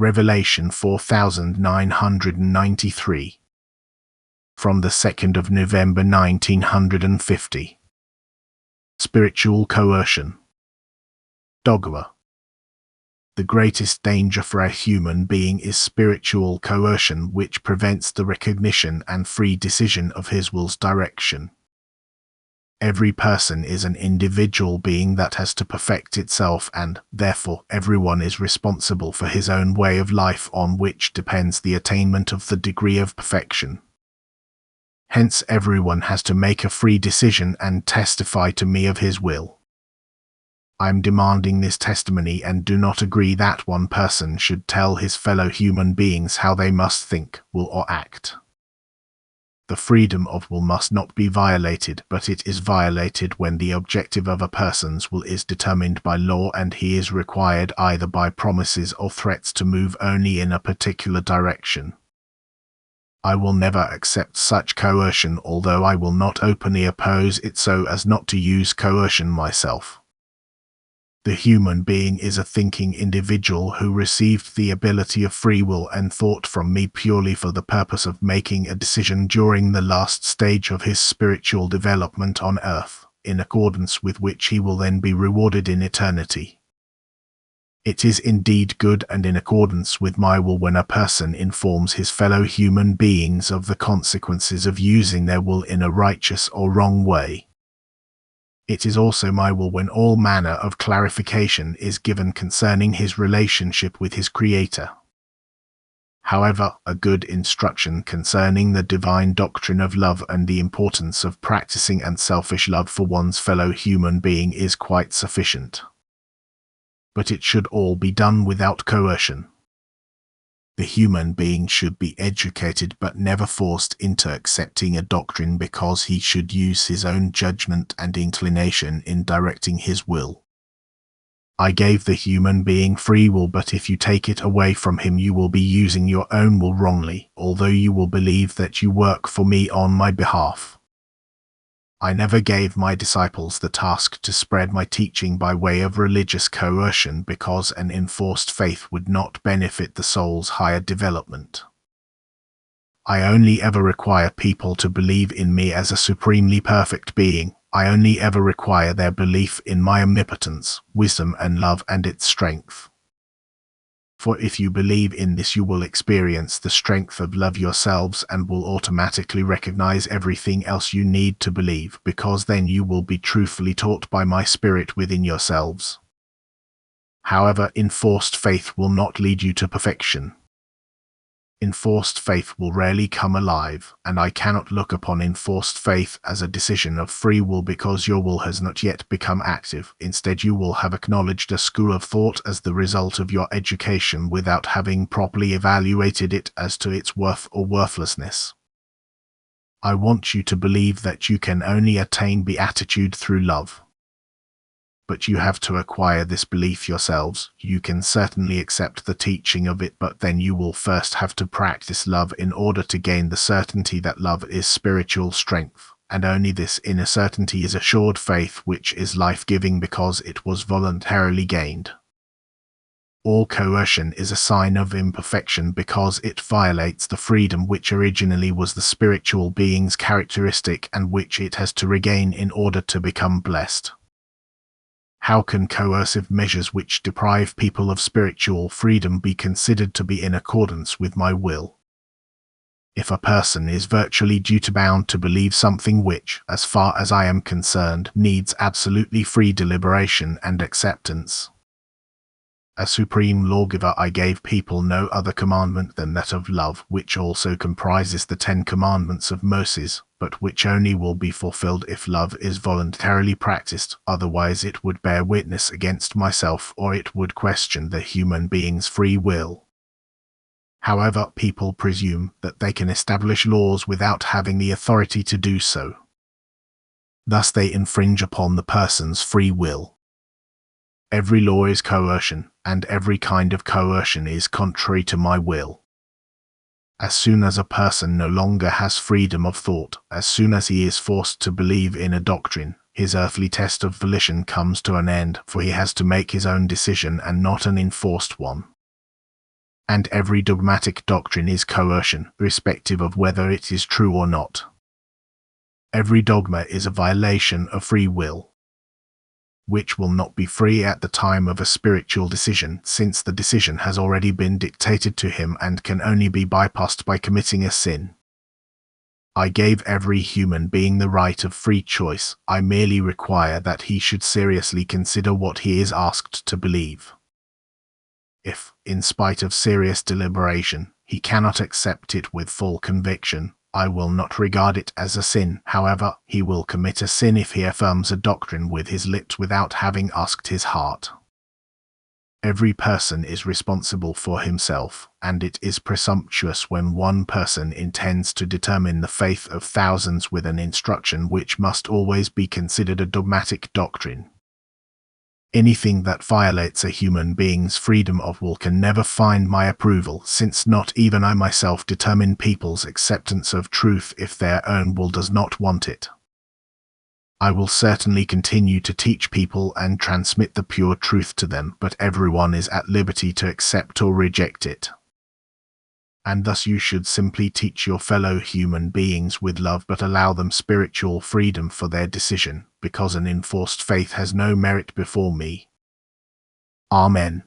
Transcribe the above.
Revelation 4993. From the 2nd of November 1950. Spiritual coercion. Dogma. The greatest danger for a human being is spiritual coercion, which prevents the recognition and free decision of his will's direction. Every person is an individual being that has to perfect itself, and, therefore, everyone is responsible for his own way of life, on which depends the attainment of the degree of perfection. Hence, everyone has to make a free decision and testify to me of his will. I am demanding this testimony and do not agree that one person should tell his fellow human beings how they must think, will, or act. The freedom of will must not be violated, but it is violated when the objective of a person's will is determined by law and he is required either by promises or threats to move only in a particular direction. I will never accept such coercion, although I will not openly oppose it so as not to use coercion myself. The human being is a thinking individual who received the ability of free will and thought from me purely for the purpose of making a decision during the last stage of his spiritual development on earth, in accordance with which he will then be rewarded in eternity. It is indeed good and in accordance with my will when a person informs his fellow human beings of the consequences of using their will in a righteous or wrong way. It is also my will when all manner of clarification is given concerning his relationship with his Creator. However, a good instruction concerning the divine doctrine of love and the importance of practicing unselfish love for one's fellow human being is quite sufficient. But it should all be done without coercion. The human being should be educated but never forced into accepting a doctrine because he should use his own judgment and inclination in directing his will. I gave the human being free will, but if you take it away from him you will be using your own will wrongly, although you will believe that you work for me on my behalf. I never gave my disciples the task to spread my teaching by way of religious coercion because an enforced faith would not benefit the soul's higher development. I only ever require people to believe in me as a supremely perfect being. I only ever require their belief in my omnipotence, wisdom and love and its strength. For if you believe in this you will experience the strength of love yourselves and will automatically recognize everything else you need to believe, because then you will be truthfully taught by my spirit within yourselves. However, enforced faith will not lead you to perfection. Enforced faith will rarely come alive, and I cannot look upon enforced faith as a decision of free will because your will has not yet become active. Instead, you will have acknowledged a school of thought as the result of your education without having properly evaluated it as to its worth or worthlessness. I want you to believe that you can only attain beatitude through love. But you have to acquire this belief yourselves. You can certainly accept the teaching of it, but then you will first have to practice love in order to gain the certainty that love is spiritual strength, and only this inner certainty is assured faith, which is life-giving because it was voluntarily gained. All coercion is a sign of imperfection because it violates the freedom which originally was the spiritual being's characteristic and which it has to regain in order to become blessed. How can coercive measures which deprive people of spiritual freedom be considered to be in accordance with my will? If a person is virtually duty-bound to believe something which, as far as I am concerned, needs absolutely free deliberation and acceptance. As supreme lawgiver, I gave people no other commandment than that of love, which also comprises the 10 commandments of Moses, but which only will be fulfilled if love is voluntarily practiced, otherwise it would bear witness against myself or it would question the human being's free will. However, people presume that they can establish laws without having the authority to do so. Thus they infringe upon the person's free will. Every law is coercion, and every kind of coercion is contrary to my will. As soon as a person no longer has freedom of thought, as soon as he is forced to believe in a doctrine, his earthly test of volition comes to an end, for he has to make his own decision and not an enforced one. And every dogmatic doctrine is coercion, irrespective of whether it is true or not. Every dogma is a violation of free will, which will not be free at the time of a spiritual decision, since the decision has already been dictated to him and can only be bypassed by committing a sin. I gave every human being the right of free choice. I merely require that he should seriously consider what he is asked to believe. If, in spite of serious deliberation, he cannot accept it with full conviction, I will not regard it as a sin. However, he will commit a sin if he affirms a doctrine with his lips without having asked his heart. Every person is responsible for himself, and it is presumptuous when one person intends to determine the faith of thousands with an instruction which must always be considered a dogmatic doctrine. Anything that violates a human being's freedom of will can never find my approval, since not even I myself determine people's acceptance of truth if their own will does not want it. I will certainly continue to teach people and transmit the pure truth to them, but everyone is at liberty to accept or reject it. And thus you should simply teach your fellow human beings with love, but allow them spiritual freedom for their decision, because an enforced faith has no merit before me. Amen.